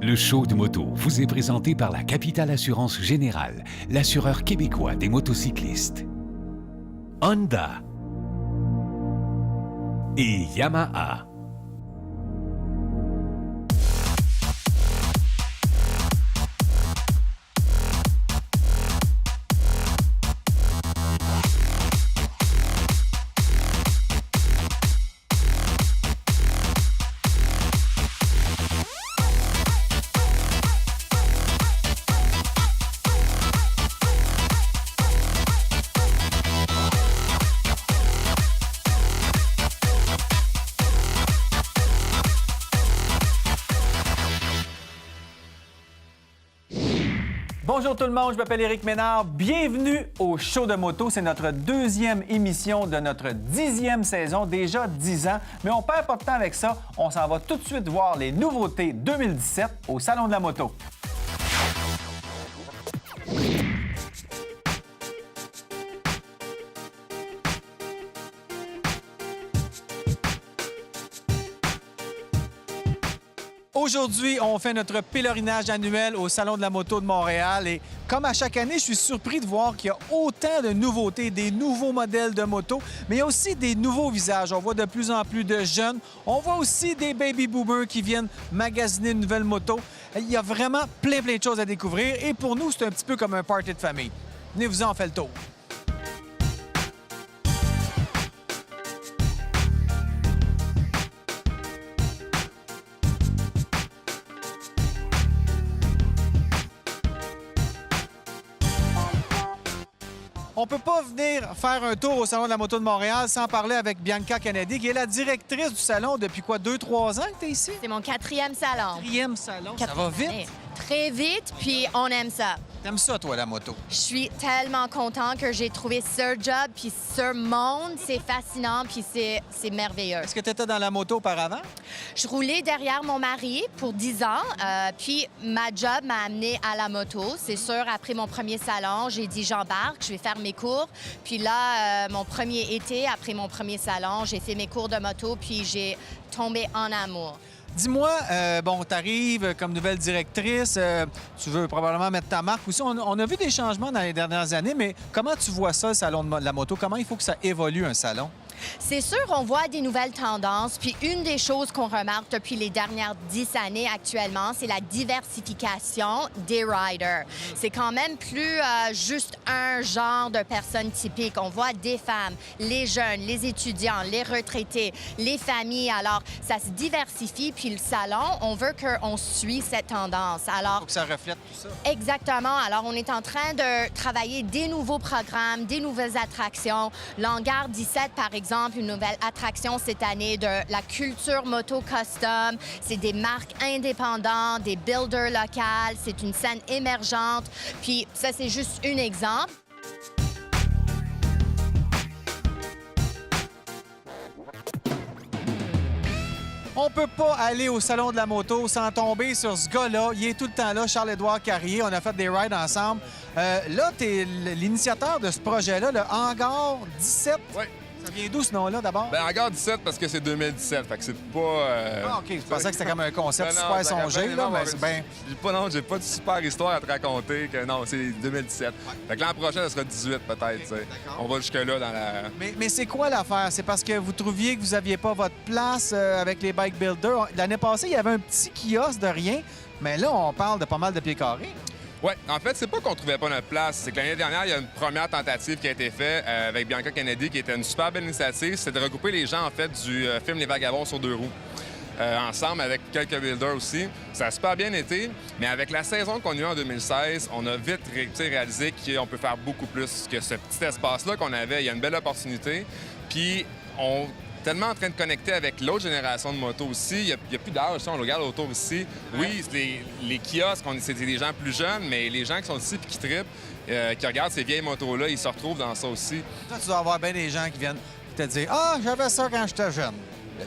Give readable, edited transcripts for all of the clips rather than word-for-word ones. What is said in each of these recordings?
Le show de moto vous est présenté par la Capitale Assurance Générale, l'assureur québécois des motocyclistes. Honda et Yamaha. Bonjour tout le monde, je m'appelle Éric Ménard. Bienvenue au Show de moto. C'est notre deuxième émission de notre 10e saison, déjà 10 ans. Mais on perd pas de temps avec ça. On s'en va tout de suite voir les nouveautés 2017 au Salon de la moto. Aujourd'hui, on fait notre pèlerinage annuel au Salon de la moto de Montréal et comme à chaque année, je suis surpris de voir qu'il y a autant de nouveautés, des nouveaux modèles de motos, mais il y a aussi des nouveaux visages. On voit de plus en plus de jeunes. On voit aussi des baby boomers qui viennent magasiner une nouvelle moto. Il y a vraiment plein de choses à découvrir et pour nous, c'est un petit peu comme un party de famille. Venez-vous-en, on fait le tour. On peut pas venir faire un tour au Salon de la moto de Montréal sans parler avec Bianca Kennedy, qui est la directrice du salon depuis quoi, 2-3 ans que tu es ici? C'est mon 4e salon. 4e salon. Ça va vite? Très vite, puis on aime ça. T'aimes ça, toi, la moto? Je suis tellement content que j'ai trouvé ce job, puis ce monde. C'est fascinant, puis c'est merveilleux. Est-ce que tu étais dans la moto auparavant? Je roulais derrière mon mari pour 10 ans, puis ma job m'a amenée à la moto. C'est sûr, après mon premier salon, j'ai dit j'embarque, je vais faire mes cours. Puis là, mon premier été, après mon premier salon, j'ai fait mes cours de moto, puis j'ai tombé en amour. Dis-moi, bon, tu arrives comme nouvelle directrice, tu veux probablement mettre ta marque aussi. On a vu des changements dans les dernières années, mais comment tu vois ça, le salon de la moto? Comment il faut que ça évolue, un salon? C'est sûr, on voit des nouvelles tendances. Puis une des choses qu'on remarque depuis les dernières 10 années actuellement, c'est la diversification des riders. C'est quand même plus juste un genre de personnes typiques. On voit des femmes, les jeunes, les étudiants, les retraités, les familles. Alors, ça se diversifie. Puis le salon, on veut qu'on suive cette tendance. Alors, faut que ça reflète tout ça. Exactement. Alors, on est en train de travailler des nouveaux programmes, des nouvelles attractions. L'Hangar 17, par exemple, une nouvelle attraction cette année de la culture moto custom. C'est des marques indépendantes, des builders locales. C'est une scène émergente. Puis ça, c'est juste un exemple. On peut pas aller au Salon de la moto sans tomber sur ce gars-là. Il est tout le temps là, Charles-Édouard Carrier. On a fait des rides ensemble. Là, tu es l'initiateur de ce projet-là, le Hangar 17. Oui. Ça vient d'où ce nom-là, d'abord? Bien, Hangar 17 parce que c'est 2017, fait que c'est pas... Ah, OK. Je pensais que c'était comme un concept super songé, là, mais c'est bien... J'ai pas de super histoire à te raconter que non, c'est 2017. Fait que l'an prochain, ça sera 18 peut-être, tu sais. On va jusque-là dans la... Mais c'est quoi l'affaire? C'est parce que vous trouviez que vous aviez pas votre place avec les bike builders. L'année passée, il y avait un petit kiosque de rien, mais là, on parle de pas mal de pieds carrés. Oui, en fait, c'est pas qu'on trouvait pas notre place. C'est que l'année dernière, il y a une première tentative qui a été faite avec Bianca Kennedy, qui était une super belle initiative. C'était de regrouper les gens, en fait, du film Les Vagabonds sur 2 roues. Ensemble avec quelques builders aussi. Ça a super bien été, mais avec la saison qu'on a eue en 2016, on a vite réalisé qu'on peut faire beaucoup plus que ce petit espace-là qu'on avait. Il y a une belle opportunité. Puis, on tellement en train de connecter avec l'autre génération de motos aussi. Il n'y a plus d'âge, on regarde autour ici. Oui, les kiosques, c'est des gens plus jeunes, mais les gens qui sont ici et qui trippent, qui regardent ces vieilles motos-là, ils se retrouvent dans ça aussi. Toi, tu dois avoir bien des gens qui viennent te dire « Ah, j'avais ça quand j'étais jeune ».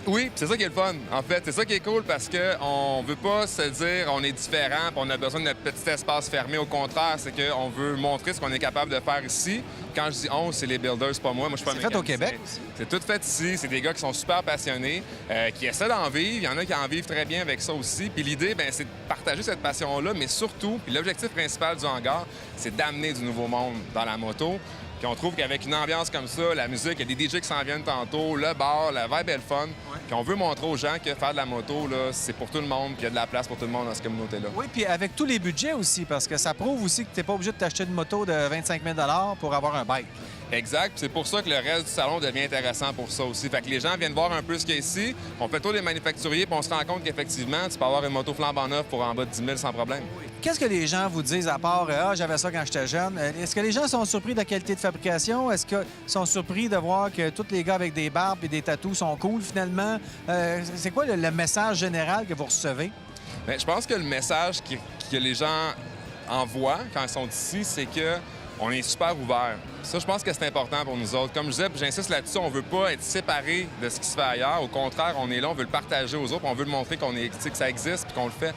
Oui, puis c'est ça qui est le fun. En fait, c'est ça qui est cool parce qu'on veut pas se dire on est différent puis on a besoin de notre petit espace fermé. Au contraire, c'est qu'on veut montrer ce qu'on est capable de faire ici. Quand je dis on, c'est les builders, c'est pas moi. Moi, je suis pas C'est fait au mécanicien. Québec? C'est tout fait ici. C'est des gars qui sont super passionnés, qui essaient d'en vivre. Il y en a qui en vivent très bien avec ça aussi. Puis l'idée, ben, c'est de partager cette passion-là, mais surtout, puis l'objectif principal du hangar, c'est d'amener du nouveau monde dans la moto. Puis on trouve qu'avec une ambiance comme ça, la musique, il y a des DJ qui s'en viennent tantôt, le bar, la vibe est le fun. Puis on veut montrer aux gens que faire de la moto, là, c'est pour tout le monde, qu'il y a de la place pour tout le monde dans cette communauté-là. Oui, puis avec tous les budgets aussi, parce que ça prouve aussi que tu n'es pas obligé de t'acheter une moto de 25 000 pour avoir un bike. Exact. Puis c'est pour ça que le reste du salon devient intéressant pour ça aussi. Fait que les gens viennent voir un peu ce qu'il y a ici. On fait le tour des manufacturiers, puis on se rend compte qu'effectivement, tu peux avoir une moto flambant neuve pour en bas de 10 000 sans problème. Qu'est-ce que les gens vous disent à part « Ah, j'avais ça quand j'étais jeune ». Est-ce que les gens sont surpris de la qualité de fabrication? Est-ce qu'ils sont surpris de voir que tous les gars avec des barbes et des tatous sont cool finalement? C'est quoi le message général que vous recevez? Bien, je pense que le message que les gens envoient quand ils sont ici, c'est que on est super ouvert. Ça, je pense que c'est important pour nous autres. Comme je disais, puis j'insiste là-dessus, on veut pas être séparés de ce qui se fait ailleurs. Au contraire, on est là, on veut le partager aux autres, puis on veut le montrer que ça existe puis qu'on le fait.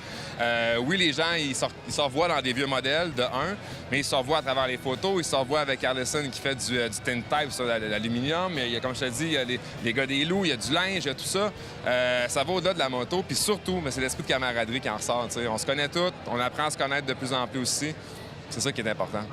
Oui, les gens, ils se revoient dans des vieux modèles, de un, mais ils se revoient à travers les photos. Ils se revoient avec Allison qui fait du tint type sur l'aluminium. Il y a, comme je te dis, il y a les gars des loups, il y a du linge, il y a tout ça. Ça va au-delà de la moto. Puis surtout, c'est l'esprit de camaraderie qui en ressort. T'sais. On se connaît tous, on apprend à se connaître de plus en plus aussi. C'est ça qui est important.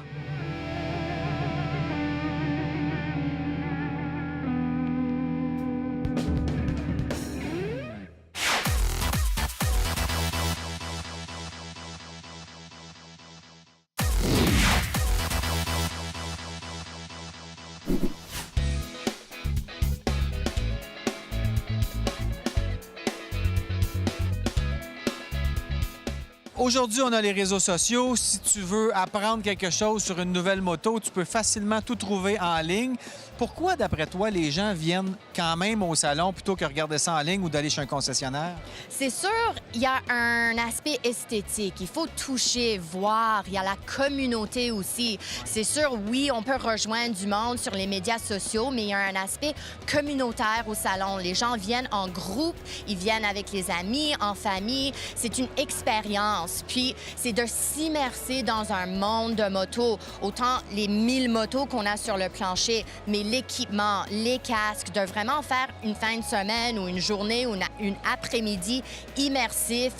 Aujourd'hui, on a les réseaux sociaux. Si tu veux apprendre quelque chose sur une nouvelle moto, tu peux facilement tout trouver en ligne. Pourquoi, d'après toi, les gens viennent quand même au salon plutôt que regarder ça en ligne ou d'aller chez un concessionnaire? C'est sûr, il y a un aspect esthétique. Il faut toucher, voir. Il y a la communauté aussi. C'est sûr, oui, on peut rejoindre du monde sur les médias sociaux, mais il y a un aspect communautaire au salon. Les gens viennent en groupe, ils viennent avec les amis, en famille. C'est une expérience. Puis, c'est de s'immerser dans un monde de motos. Autant les 1000 motos qu'on a sur le plancher, mais l'équipement, les casques, de vraiment faire une fin de semaine ou une journée ou une après-midi immersif.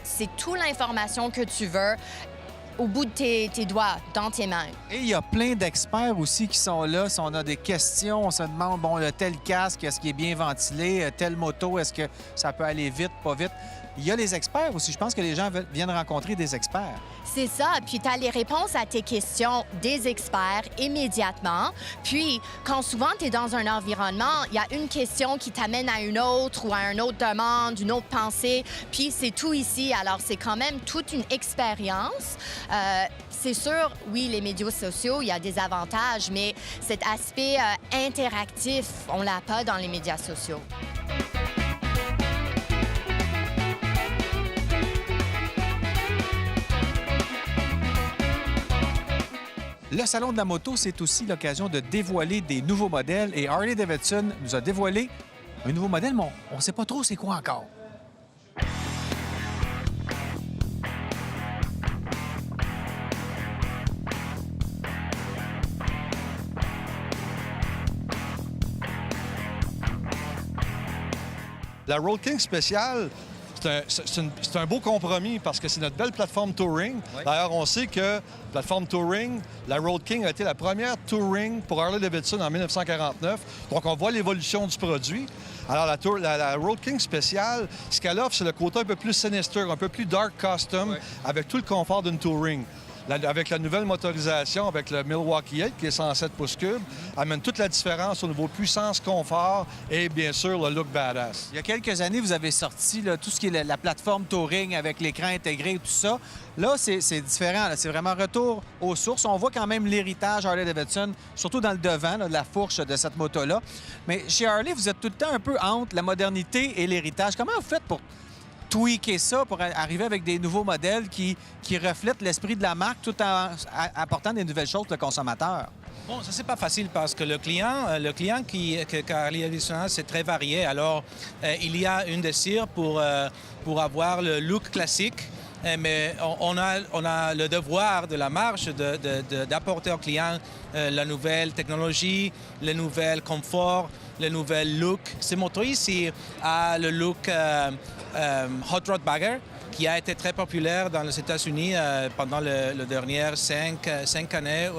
C'est toute l'information que tu veux au bout de tes doigts, dans tes mains. Et il y a plein d'experts aussi qui sont là. Si on a des questions, on se demande, bon, tel casque, est-ce qu'il est bien ventilé? Telle moto, est-ce que ça peut aller vite, pas vite? Il y a les experts aussi. Je pense que les gens viennent rencontrer des experts. C'est ça. Puis tu as les réponses à tes questions des experts immédiatement. Puis, quand souvent tu es dans un environnement, il y a une question qui t'amène à une autre ou à une autre demande, une autre pensée. Puis, c'est tout ici. Alors, c'est quand même toute une expérience. C'est sûr, oui, les médias sociaux, il y a des avantages, mais cet aspect interactif, on l'a pas dans les médias sociaux. Le Salon de la moto, c'est aussi l'occasion de dévoiler des nouveaux modèles. Et Harley-Davidson nous a dévoilé un nouveau modèle, mais on ne sait pas trop c'est quoi encore. La Road King spéciale, c'est un beau compromis parce que c'est notre belle plateforme touring. Oui. D'ailleurs, on sait que la plateforme touring, la Road King a été la première touring pour Harley-Davidson en 1949. Donc, on voit l'évolution du produit. Alors, la Road King spéciale, ce qu'elle offre, c'est le côté un peu plus sinister, un peu plus dark custom, oui, avec tout le confort d'une touring. Avec la nouvelle motorisation, avec le Milwaukee 8 qui est 107 pouces cubes, amène toute la différence au niveau puissance, confort et bien sûr le look badass. Il y a quelques années, vous avez sorti là, tout ce qui est la plateforme touring avec l'écran intégré et tout ça. Là, c'est différent. C'est vraiment retour aux sources. On voit quand même l'héritage Harley-Davidson, surtout dans le devant là, de la fourche de cette moto-là. Mais chez Harley, vous êtes tout le temps un peu entre la modernité et l'héritage. Comment vous faites pour tweaker ça pour arriver avec des nouveaux modèles qui reflètent l'esprit de la marque tout en apportant des nouvelles choses pour le consommateur? Bon, ça, c'est pas facile parce que le client qui a Harley Davidson, c'est très varié. Alors, il y a un désir pour avoir le look classique, mais on a le devoir de la marche d'apporter au client la nouvelle technologie, le nouvel confort, le nouvel look. Ce moto ici a le look Hot Rod Bagger, qui a été très populaire dans les États-Unis pendant les dernières 5 années,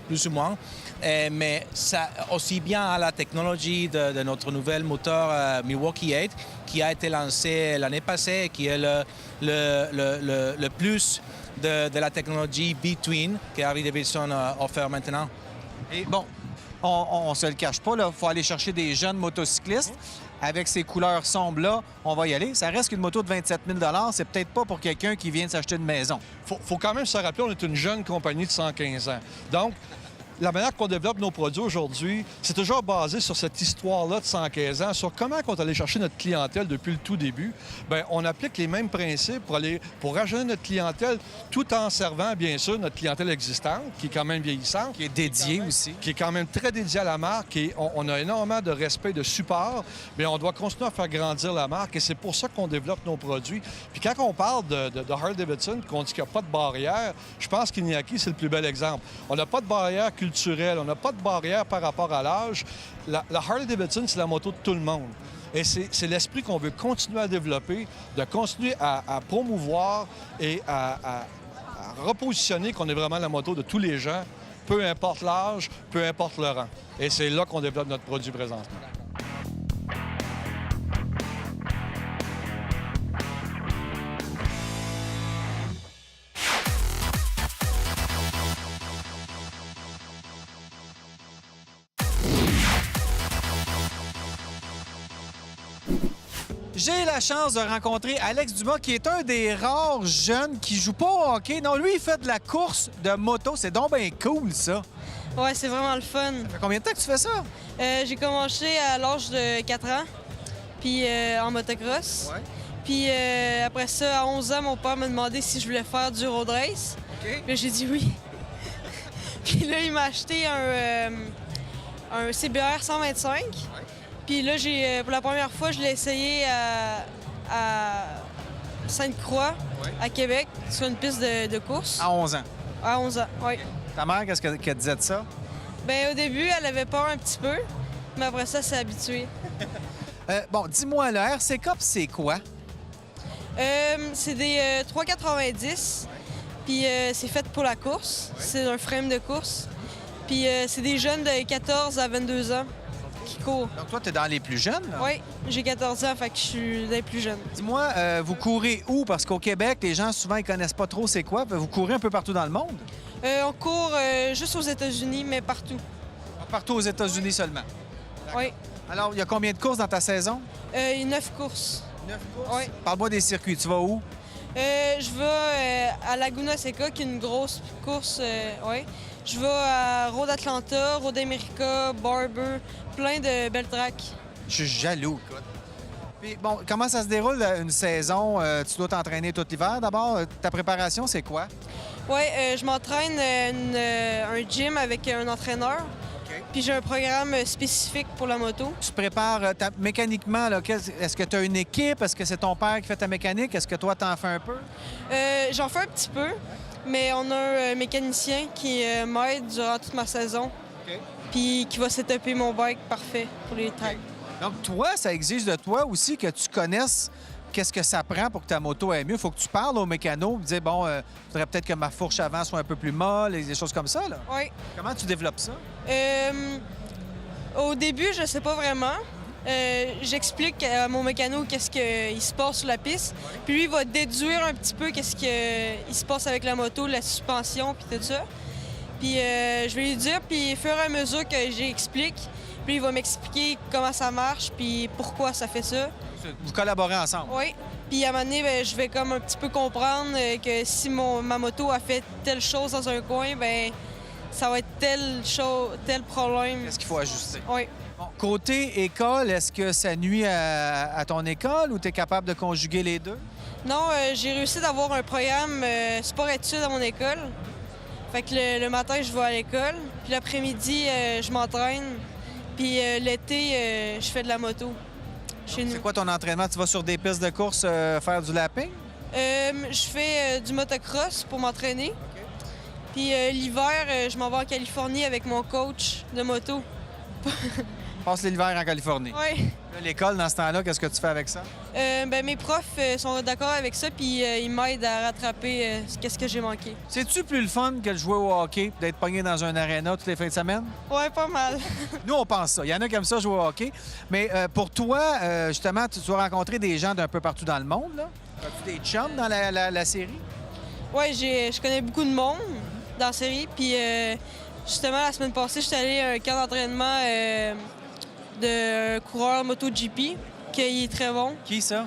plus ou moins. Mais ça aussi bien à la technologie de notre nouvel moteur Milwaukee 8, qui a été lancé l'année passée, qui est le plus de la technologie B-Twin que Harley Davidson offre maintenant. Et bon, on ne se le cache pas, il faut aller chercher des jeunes motocyclistes. Avec ces couleurs sombres-là, on va y aller. Ça reste qu'une moto de 27 000 $, c'est peut-être pas pour quelqu'un qui vient de s'acheter une maison. Faut quand même se rappeler, on est une jeune compagnie de 115 ans. Donc, la manière qu'on développe nos produits aujourd'hui, c'est toujours basé sur cette histoire-là de 115 ans, sur comment on est allé chercher notre clientèle depuis le tout début. Bien, on applique les mêmes principes pour rajeunir notre clientèle, tout en servant, bien sûr, notre clientèle existante, qui est quand même vieillissante. Qui est dédiée aussi. Qui est quand même très dédiée à la marque. Et on a énormément de respect, de support, mais on doit continuer à faire grandir la marque et c'est pour ça qu'on développe nos produits. Puis quand on parle de Harley Davidson, qu'on dit qu'il n'y a pas de barrière, je pense qu'Iñaki, c'est le plus bel exemple. On n'a pas de barrière culturelle, on n'a pas de barrière par rapport à l'âge. La Harley Davidson, c'est la moto de tout le monde. Et c'est l'esprit qu'on veut continuer à développer, de continuer à promouvoir et à repositionner qu'on est vraiment la moto de tous les gens, peu importe l'âge, peu importe le rang. Et c'est là qu'on développe notre produit présentement. J'ai la chance de rencontrer Alex Dumas, qui est un des rares jeunes qui joue pas au hockey. Non, lui, il fait de la course de moto. C'est donc bien cool, ça. Ouais, c'est vraiment le fun. Ça fait combien de temps que tu fais ça? J'ai commencé à l'âge de 4 ans, puis en motocross. Ouais. Puis après ça, à 11 ans, mon père m'a demandé si je voulais faire du road race. OK. Puis j'ai dit oui. Puis là, il m'a acheté un CBR 125. Ouais. Puis là, pour la première fois, je l'ai essayé à Sainte-Croix, ouais, à Québec, sur une piste de course. À 11 ans? À 11 ans, oui. Ta mère, qu'est-ce qu'elle disait de ça? Bien, au début, elle avait peur un petit peu, mais après ça, elle s'est habituée. Bon, dis-moi, le RC Cup, c'est quoi? C'est des 3,90, puis c'est fait pour la course. Ouais. C'est un frame de course. Puis c'est des jeunes de 14 à 22 ans. Qui court. Donc toi, tu es dans les plus jeunes? Là? Oui, j'ai 14 ans, fait que je suis dans les plus jeunes. Dis-moi, vous courez où? Parce qu'au Québec, les gens, souvent, ils connaissent pas trop c'est quoi. Vous courez un peu partout dans le monde? On court juste aux États-Unis, mais partout. Partout aux États-Unis seulement? Oui. Alors, il y a combien de courses dans ta saison? Il y a 9 courses. 9 courses? Oui. Parle-moi des circuits. Tu vas où? Je vais à Laguna Seca, qui est une grosse course. Oui. Je vais à Road Atlanta, Road America, Barber, plein de belles tracks. Je suis jaloux, écoute. Puis, bon, comment ça se déroule une saison? Tu dois t'entraîner tout l'hiver d'abord. Ta préparation, c'est quoi? Oui, je m'entraîne un gym avec un entraîneur. Okay. Puis j'ai un programme spécifique pour la moto. Tu te prépares mécaniquement, là, est-ce que tu as une équipe? Est-ce que c'est ton père qui fait ta mécanique? Est-ce que toi, t'en fais un peu? J'en fais un petit peu. Mais on a un mécanicien qui m'aide durant toute ma saison. Okay. Puis qui va setuper mon bike parfait pour les tracks. Donc toi, ça exige de toi aussi que tu connaisses qu'est-ce que ça prend pour que ta moto aille mieux. Il faut que tu parles au mécano, dire bon, il faudrait peut-être que ma fourche avant soit un peu plus molle, et des choses comme ça, là. Oui. Comment tu développes ça? Au début, je sais pas vraiment. J'explique à mon mécano qu'est-ce qu'il se passe sur la piste. Ouais. Puis lui, il va déduire un petit peu qu'est-ce qu'il se passe avec la moto, la suspension, puis tout ça. Puis je vais lui dire, puis au fur et à mesure que j'explique, puis il va m'expliquer comment ça marche, puis pourquoi ça fait ça. Vous collaborez ensemble? Oui. Puis à un moment donné, bien, je vais comme un petit peu comprendre que si ma moto a fait telle chose dans un coin, bien, ça va être tel problème. Qu'est-ce qu'il faut ajuster? Oui. Bon, côté école, est-ce que ça nuit à ton école ou tu es capable de conjuguer les deux? Non, j'ai réussi d'avoir un programme sport-études à mon école. Fait que le matin, je vais à l'école. Puis l'après-midi, je m'entraîne. Puis l'été, je fais de la moto chez nous. C'est quoi ton entraînement? Tu vas sur des pistes de course faire du lapping? Je fais du motocross pour m'entraîner. Puis l'hiver, je m'en vais en Californie avec mon coach de moto. Passe l'hiver en Californie. Oui. L'école, dans ce temps-là, qu'est-ce que tu fais avec ça? Mes profs sont d'accord avec ça, puis ils m'aident à rattraper ce que j'ai manqué. C'est-tu plus le fun que de jouer au hockey, d'être pogné dans un aréna toutes les fins de semaine? Ouais, pas mal. Nous, on pense ça. Il y en a qui aiment ça jouer au hockey. Mais pour toi, justement, tu as rencontré des gens d'un peu partout dans le monde, là? As-tu des chums dans la série? Oui, je connais beaucoup de monde dans la série. Puis justement, la semaine passée, je suis allé à un camp d'entraînement de coureur MotoGP, qui est très bon. Qui, ça?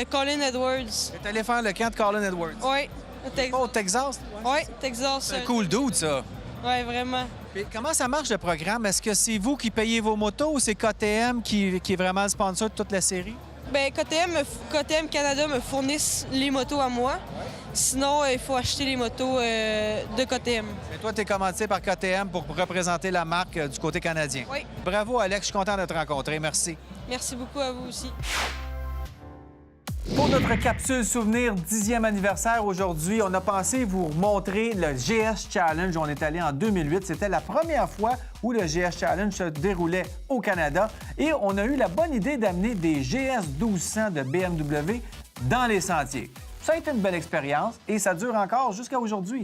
Colin Edwards. Tu es allé faire le camp de Colin Edwards. Oui. Pas au Texas? Oui, Texas. C'est un cool dude, ça. Oui, vraiment. Puis comment ça marche, le programme? Est-ce que c'est vous qui payez vos motos ou c'est KTM qui est vraiment le sponsor de toute la série? Bien, KTM Canada me fournissent les motos à moi. Sinon, il faut acheter les motos de KTM. Et toi, tu es commandité par KTM pour représenter la marque du côté canadien. Oui. Bravo, Alex. Je suis content de te rencontrer. Merci. Merci beaucoup à vous aussi. Pour notre capsule souvenir 10e anniversaire aujourd'hui, on a pensé vous montrer le GS Challenge. On est allé en 2008. C'était la première fois où le GS Challenge se déroulait au Canada. Et on a eu la bonne idée d'amener des GS 1200 de BMW dans les sentiers. Ça a été une belle expérience et ça dure encore jusqu'à aujourd'hui.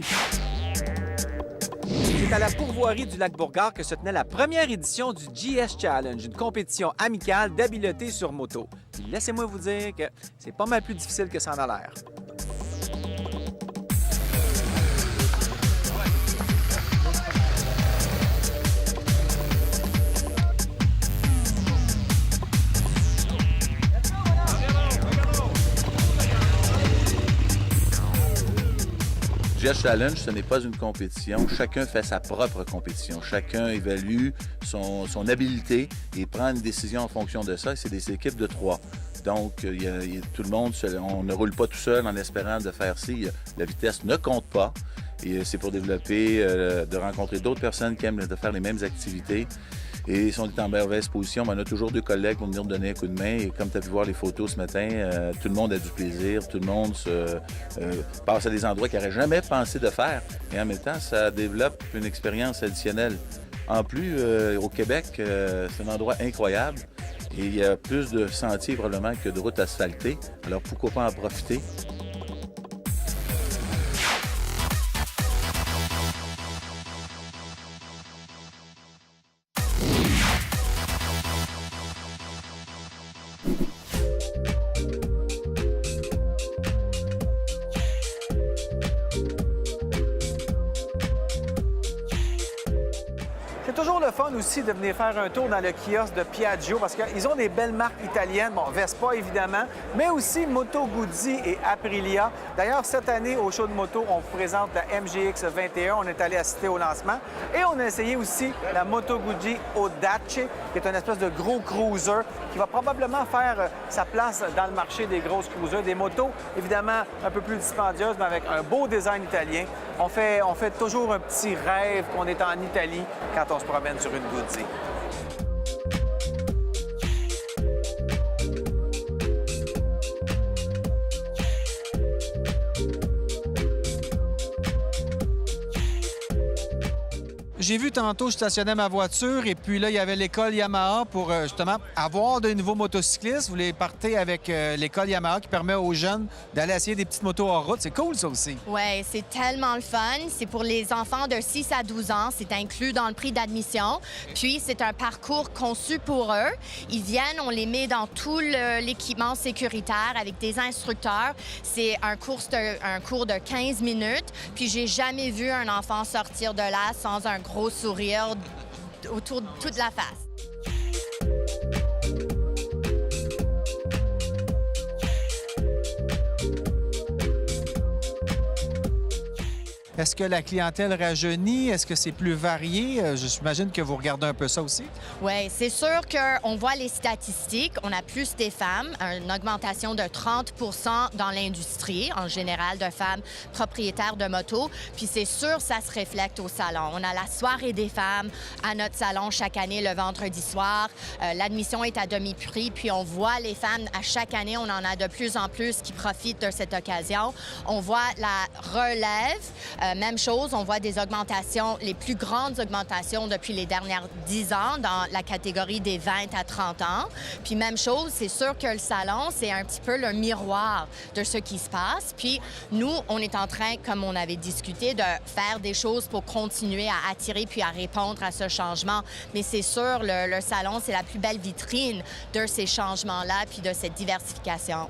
C'est à la pourvoirie du Lac-Bourgard que se tenait la première édition du GS Challenge, une compétition amicale d'habileté sur moto. Puis laissez-moi vous dire que c'est pas mal plus difficile que ça en a l'air. GS Challenge, ce n'est pas une compétition. Chacun fait sa propre compétition. Chacun évalue son habileté et prend une décision en fonction de ça. C'est des équipes de 3. Donc, tout le monde, on ne roule pas tout seul en espérant de faire ci. La vitesse ne compte pas. Et c'est pour développer, de rencontrer d'autres personnes qui aiment de faire les mêmes activités. Et si on est en mauvaise position, on a toujours 2 collègues qui vont venir nous donner un coup de main. Et comme tu as pu voir les photos ce matin, tout le monde a du plaisir, tout le monde passe à des endroits qu'il n'aurait jamais pensé de faire. Et en même temps, ça développe une expérience additionnelle. En plus, au Québec, c'est un endroit incroyable. Et il y a plus de sentiers probablement que de routes asphaltées. Alors pourquoi pas en profiter? C'est toujours le fun aussi de venir faire un tour dans le kiosque de Piaggio parce qu'ils ont des belles marques italiennes, bon, Vespa évidemment, mais aussi Moto Guzzi et Aprilia. D'ailleurs, cette année, au show de moto, on vous présente la MGX 21. On est allé assister au lancement et on a essayé aussi la Moto Guzzi Audace, qui est une espèce de gros cruiser qui va probablement faire sa place dans le marché des grosses cruisers, des motos évidemment un peu plus dispendieuses, mais avec un beau design italien. On fait toujours un petit rêve qu'on est en Italie quand on se promène sur une Guzzi. J'ai vu tantôt, je stationnais ma voiture et puis là, il y avait l'école Yamaha pour justement avoir de nouveaux motocyclistes. Vous les partez avec l'école Yamaha qui permet aux jeunes d'aller essayer des petites motos hors route. C'est cool, ça aussi. Oui, c'est tellement le fun. C'est pour les enfants de 6 à 12 ans. C'est inclus dans le prix d'admission. Puis, c'est un parcours conçu pour eux. Ils viennent, on les met dans tout l'équipement sécuritaire avec des instructeurs. C'est un cours de 15 minutes. Puis, j'ai jamais vu un enfant sortir de là sans un gros sourire autour de toute la face. Est-ce que la clientèle rajeunit? Est-ce que c'est plus varié? J'imagine que vous regardez un peu ça aussi. Oui, c'est sûr qu'on voit les statistiques. On a plus des femmes, une augmentation de 30 dans l'industrie, en général, de femmes propriétaires de motos. Puis c'est sûr, ça se reflète au salon. On a la soirée des femmes à notre salon chaque année, le vendredi soir. L'admission est à demi-prix, puis on voit les femmes, à chaque année, on en a de plus en plus qui profitent de cette occasion. On voit la relève, même chose, on voit des augmentations, les plus grandes augmentations depuis les dernières 10 ans dans la catégorie des 20 à 30 ans. Puis même chose, c'est sûr que le salon, c'est un petit peu le miroir de ce qui se passe. Puis nous, on est en train, comme on avait discuté, de faire des choses pour continuer à attirer puis à répondre à ce changement. Mais c'est sûr, le salon, c'est la plus belle vitrine de ces changements-là puis de cette diversification.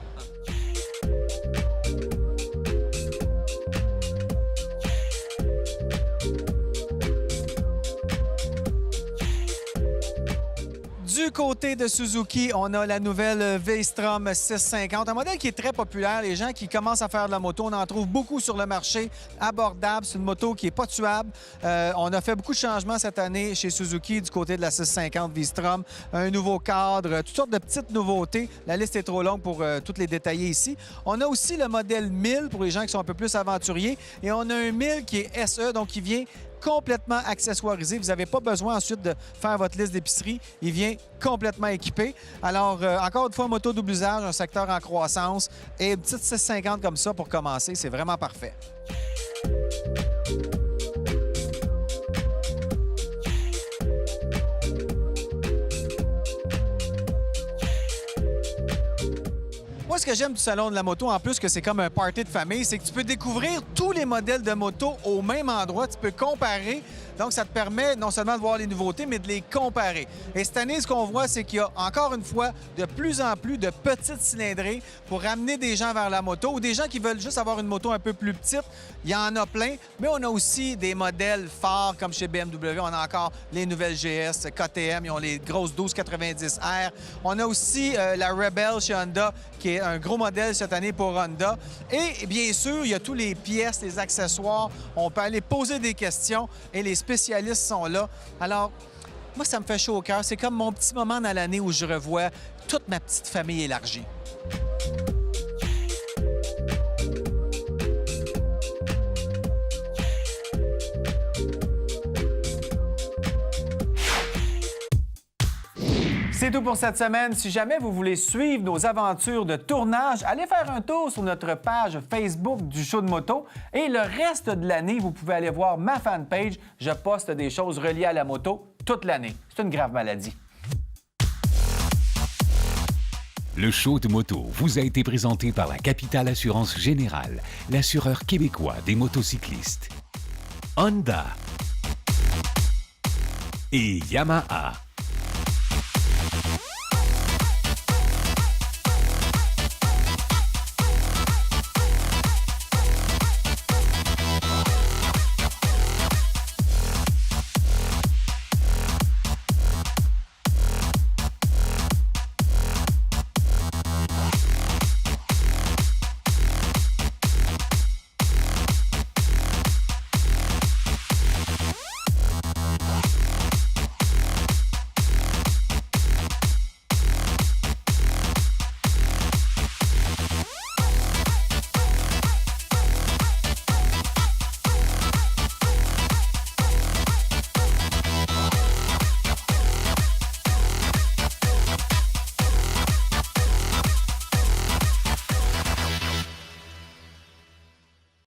Du côté de Suzuki, on a la nouvelle V-Strom 650, un modèle qui est très populaire. Les gens qui commencent à faire de la moto, on en trouve beaucoup sur le marché, abordable. C'est une moto qui n'est pas tuable. On a fait beaucoup de changements cette année chez Suzuki du côté de la 650 V-Strom. Un nouveau cadre, toutes sortes de petites nouveautés. La liste est trop longue pour toutes les détailler ici. On a aussi le modèle 1000 pour les gens qui sont un peu plus aventuriers. Et on a un 1000 qui est SE, donc qui vient complètement accessoirisé. Vous n'avez pas besoin ensuite de faire votre liste d'épicerie. Il vient complètement équipé. Alors, encore une fois, moto double usage, un secteur en croissance et une petite 650 comme ça pour commencer, c'est vraiment parfait. Moi, ce que j'aime du Salon de la moto, en plus que c'est comme un party de famille, c'est que tu peux découvrir tous les modèles de moto au même endroit. Tu peux comparer. Donc, ça te permet non seulement de voir les nouveautés, mais de les comparer. Et cette année, ce qu'on voit, c'est qu'il y a encore une fois de plus en plus de petites cylindrées pour amener des gens vers la moto ou des gens qui veulent juste avoir une moto un peu plus petite. Il y en a plein, mais on a aussi des modèles forts comme chez BMW. On a encore les nouvelles GS, KTM, ils ont les grosses 1290R. On a aussi la Rebel chez Honda, qui est un gros modèle cette année pour Honda. Et bien sûr, il y a tous les pièces, les accessoires. On peut aller poser des questions et les spécialistes sont là. Alors, moi, ça me fait chaud au cœur. C'est comme mon petit moment dans l'année où je revois toute ma petite famille élargie. C'est tout pour cette semaine. Si jamais vous voulez suivre nos aventures de tournage, allez faire un tour sur notre page Facebook du Show de moto. Et le reste de l'année, vous pouvez aller voir ma fanpage. Je poste des choses reliées à la moto toute l'année. C'est une grave maladie. Le Show de moto vous a été présenté par la Capitale Assurance Générale, l'assureur québécois des motocyclistes. Honda et Yamaha.